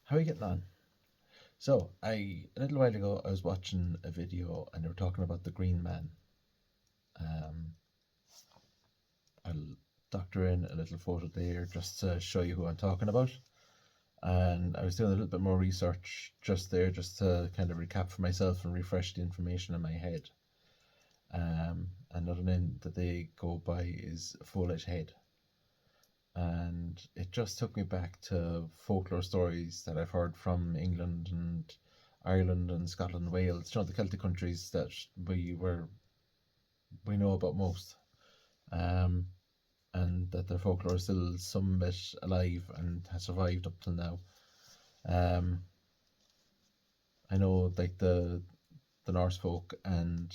How are you getting on? So, a little while ago I was watching a video and they were talking about the Green Man. Um, I'll doctor in a little photo there just to show you who I'm talking about. And I was doing a little bit more research just there, just to kind of recap for myself and refresh the information in my head. Another name that they go by is Foolish Head. And it just took me back to folklore stories that I've heard from England and Ireland and Scotland, Wales, the Celtic countries that we know about most, um, and that their folklore is still some bit alive and has survived up till now. Um, I know like the Norse folk and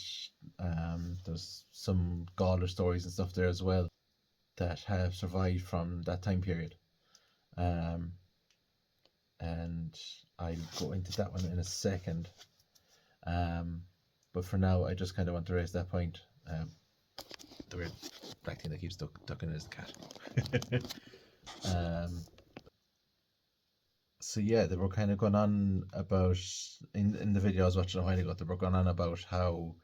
there's some Gaulish stories and stuff there as well that have survived from that time period. Um, and I'll go into that one in a second. But for now, I just kind of want to raise that point. The weird black thing that keeps ducking is the cat. So yeah, they were kind of going on about in the video I was watching a while ago. They were going on about how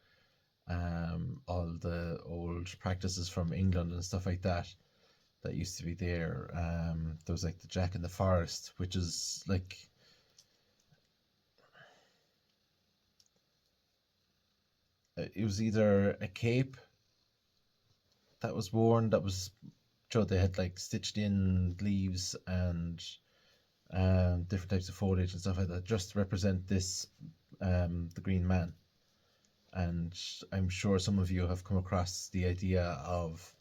all the old practices from England and stuff like that used to be there. There was like the Jack in the Forest, which is like it was either a cape that was worn that was they had like stitched in leaves and different types of foliage and stuff like that just to represent this the Green Man. And I'm sure some of you have come across the idea of,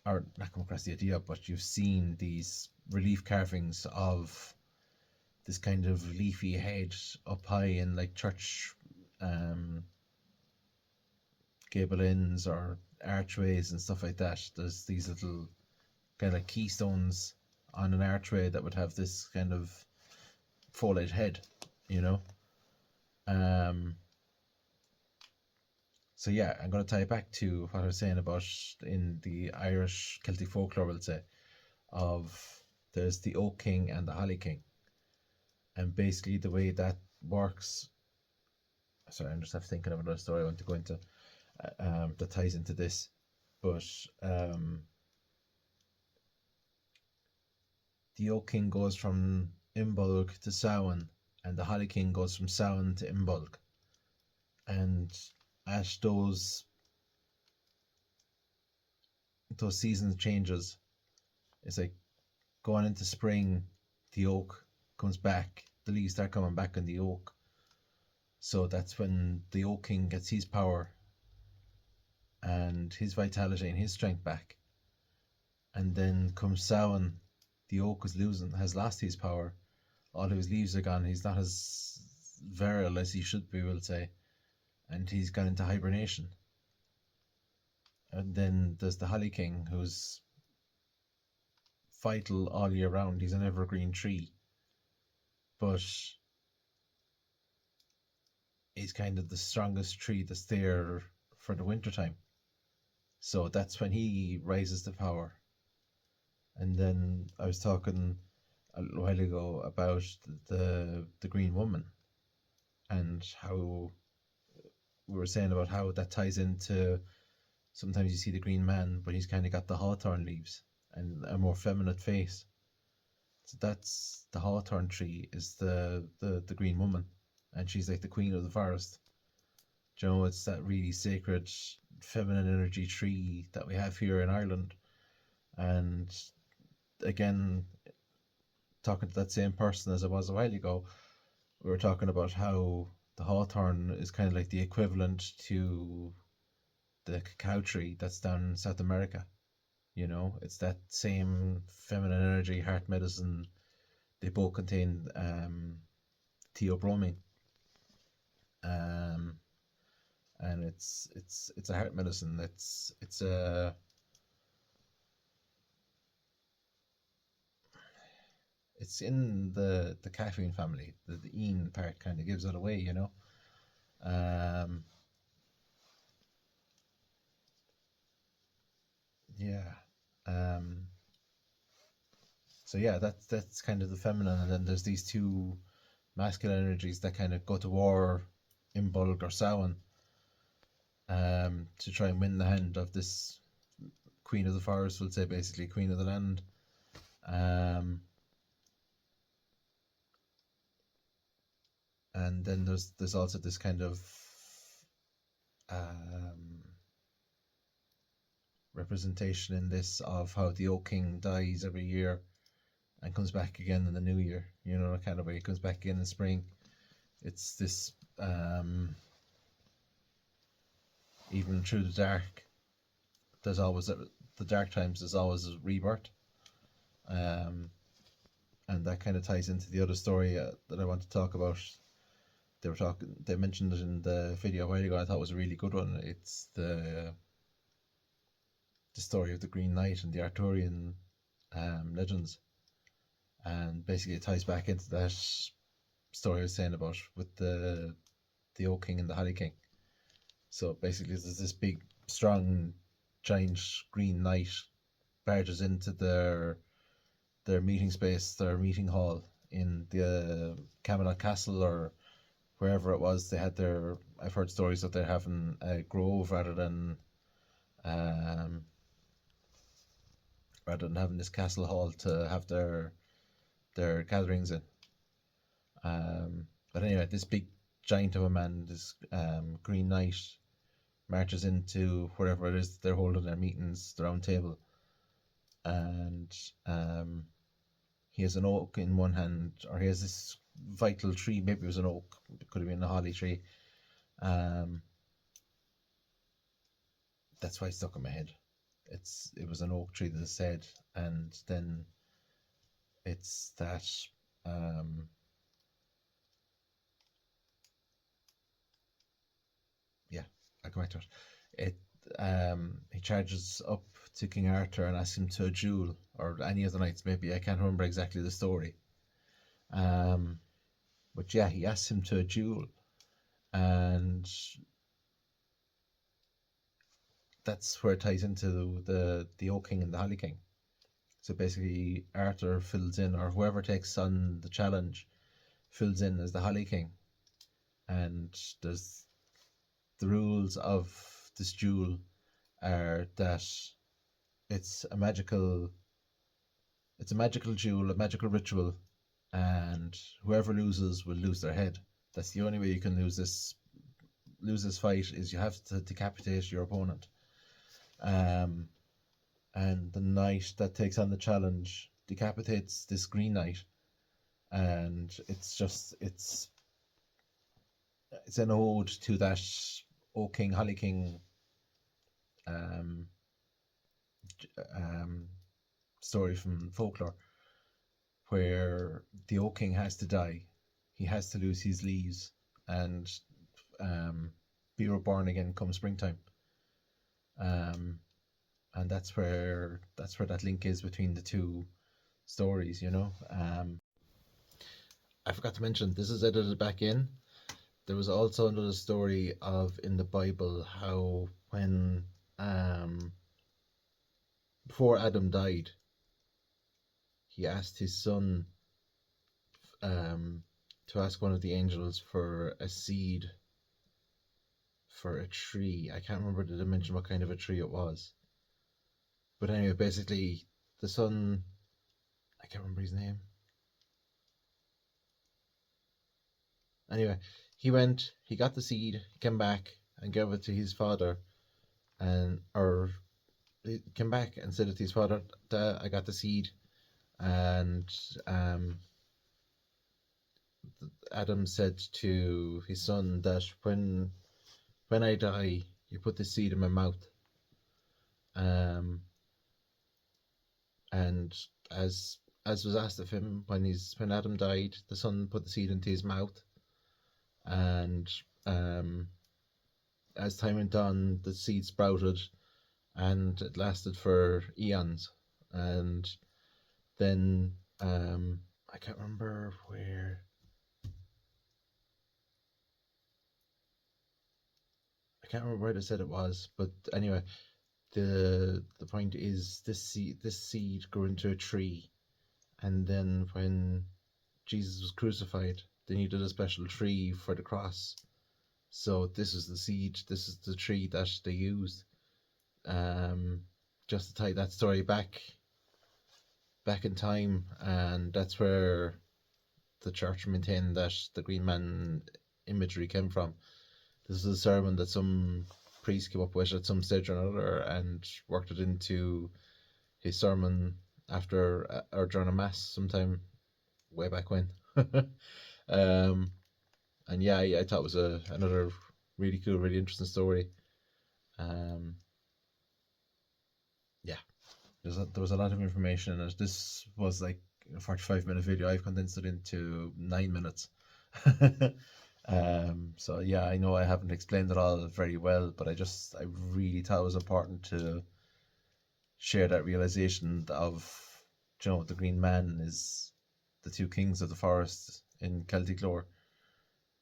or not come across the idea, but you've seen these relief carvings of this kind of leafy head up high in like church um, gable ends or archways and stuff like that. There's these little kind of keystones on an archway that would have this kind of foliage head, you know. Um, so yeah, I'm going to tie it back to what I was saying about in the Irish Celtic folklore, we'll say, of there's the Oak King and the Holly King, and basically the way that works. Sorry, I'm just thinking of another story I want to go into that ties into this, but um, the Oak King goes from Imbolg to Samhain, and the Holly King goes from Samhain to Imbolg. And as those seasons changes, it's like going into spring, the oak comes back, the leaves start coming back on the oak. So that's when the Oak King gets his power and his vitality and his strength back. And then comes Samhain, the oak has lost his power. All of his leaves are gone. He's not as virile as he should be, we'll say, and he's gone into hibernation. And then there's the Holly King, who's vital all year round. He's an evergreen tree, but he's kind of the strongest tree that's there for the winter time. So that's when he rises to power. And then I was talking a while ago about the Green Woman and how we were saying about how that ties into sometimes you see the Green Man, but he's kind of got the hawthorn leaves and a more feminine face. So that's the hawthorn tree is the Green Woman, and she's like the queen of the forest. You know, it's that really sacred feminine energy tree that we have here in Ireland. And again, talking to that same person as I was a while ago, we were talking about how the hawthorn is kind of like the equivalent to the cacao tree that's down in South America. You know, it's that same feminine energy, heart medicine. They both contain theobromine, um, and it's a heart medicine. It's in the caffeine family. The ene part kind of gives it away, you know. Um, yeah. Um, So yeah, that's kind of the feminine, and then there's these two masculine energies that kind of go to war in Bulg or Samhain, to try and win the hand of this queen of the forest, we'll say, basically queen of the land. Um, and then there's also this kind of um, representation in this of how the oak king dies every year and comes back again in the new year. You know, kind of way he comes back again in spring. It's this, even through the dark, there's always the dark times. There's always a rebirth, um, and that kind of ties into the other story that I want to talk about. They mentioned it in the video a while ago. I thought it was a really good one. It's the story of the Green Knight and the Arthurian legends, and basically it ties back into that story I was saying about with the Oak King and the Holly King. So basically, there's this big, strong, giant Green Knight barges into their meeting space, their meeting hall in the Camelot Castle or wherever it was. They had their. I've heard stories that they're having a grove um, rather than having this castle hall to have their gatherings in. But anyway, this big giant of a man, this Green Knight, marches into wherever it is they're holding their meetings, the round table, and he has an oak in one hand, or he has this vital tree. Maybe it was an oak, it could have been a holly tree. Um, that's why it stuck in my head. It was an oak tree that is said, and then it's that. Um, yeah, I'll come back to it. He charges up to King Arthur and asks him to a duel, or any of the knights, maybe. I can't remember exactly the story. Um, but yeah, he asks him to a duel, and that's where it ties into the Oak King and the Holly King. So basically, Arthur fills in, or whoever takes on the challenge fills in as the Holly King, and there's the rules of this duel are that it's a magical it's a magical duel, a magical ritual, and whoever loses will lose their head. That's the only way you can lose this fight, is you have to decapitate your opponent. Um, and the knight that takes on the challenge decapitates this Green Knight, and it's an ode to that O King Holly King um, um, story from folklore, where the Oak King has to die, he has to lose his leaves, and be reborn again come springtime. Um, and that's where that link is between the two stories. You know, I forgot to mention, this is edited back in. There was also another story of in the Bible how when before Adam died, he asked his son to ask one of the angels for a seed for a tree. I can't remember, did I mention what kind of a tree it was? But anyway, basically, the son, I can't remember his name. Anyway, he went, he got the seed, he came back and gave it to his father, or he came back and said it to his father, I got the seed, and Adam said to his son that when I die, you put the seed in my mouth. And as was asked of him, when Adam died, the son put the seed into his mouth, and as time went on, the seed sprouted, and it lasted for eons. And then I can't remember where. I can't remember where they said it was, but anyway, the point is this seed grew into a tree, And then when Jesus was crucified, they needed a special tree for the cross. So this is the seed, this is the tree that they used, um, just to tie that story back in time, and that's where the church maintained that the Green Man imagery came from. This is a sermon that some priest came up with at some stage or another and worked it into his sermon after or during a mass sometime way back when. um, and yeah, I thought it was another really cool, really interesting story. Um, yeah, there was a lot of information in it. This was like a 45-minute video. I've condensed it into 9 minutes. So yeah, I know I haven't explained it all very well, but I really thought it was important to share that realization of, the Green Man is the two kings of the forest in Celtic lore.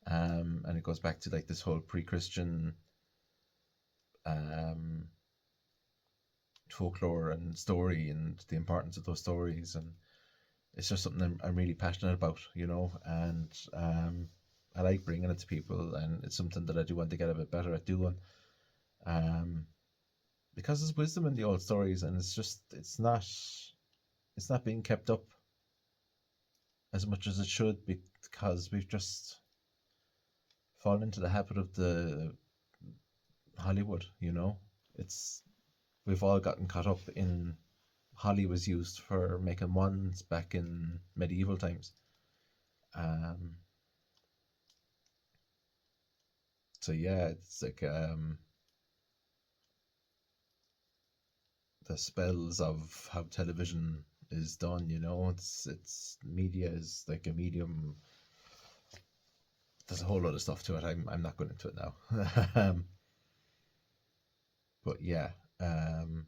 And it goes back to like this whole pre-Christian um, folklore and story and the importance of those stories, and it's just something I'm really passionate about, and I like bringing it to people, and it's something that I do want to get a bit better at doing, um, because there's wisdom in the old stories, and it's not being kept up as much as it should, because we've just fallen into the habit of the Hollywood. It's we've all gotten caught up in Holly was used for making wands back in medieval times. Um, so yeah, it's like the spells of how television is done. It's media is like a medium. There's a whole lot of stuff to it. I'm not going into it now. But yeah, where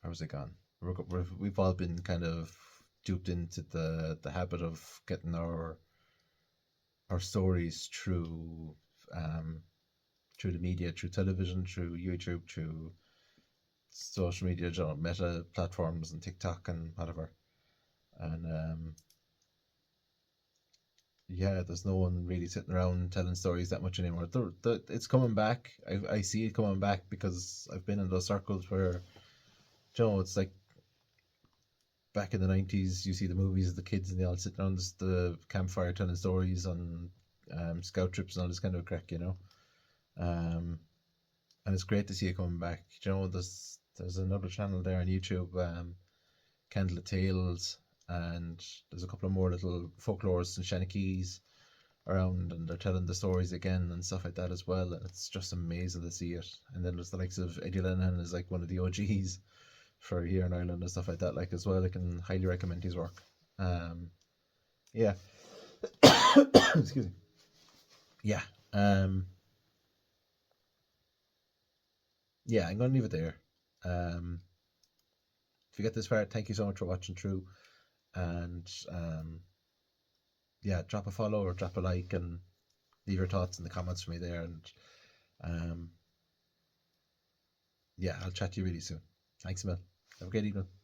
was it gone? We've all been kind of duped into the habit of getting our stories um, through the media, through television, through YouTube, through social media, meta platforms and TikTok and whatever. And yeah, there's no one really sitting around telling stories that much anymore. It's coming back. I see it coming back because I've been in those circles where, it's like back in the 90s, you see the movies of the kids and they all sit around the campfire telling stories on scout trips and all this kind of crack. Um, and it's great to see it coming back. There's another channel there on YouTube, Candle Tales, and there's a couple of more little folklores and shanikies around, and they're telling the stories again and stuff like that as well. And it's just amazing to see it. And then there's the likes of Eddie Lennon is like one of the OGs for here in Ireland and stuff like that, like as well. I can highly recommend his work. Yeah. Excuse me. Yeah. Yeah, I'm gonna leave it there. Um, if you get this far, thank you so much for watching through, and yeah, drop a follow or drop a like and leave your thoughts in the comments for me there, and um, yeah, I'll chat to you really soon. Thanks a million. Have a great evening.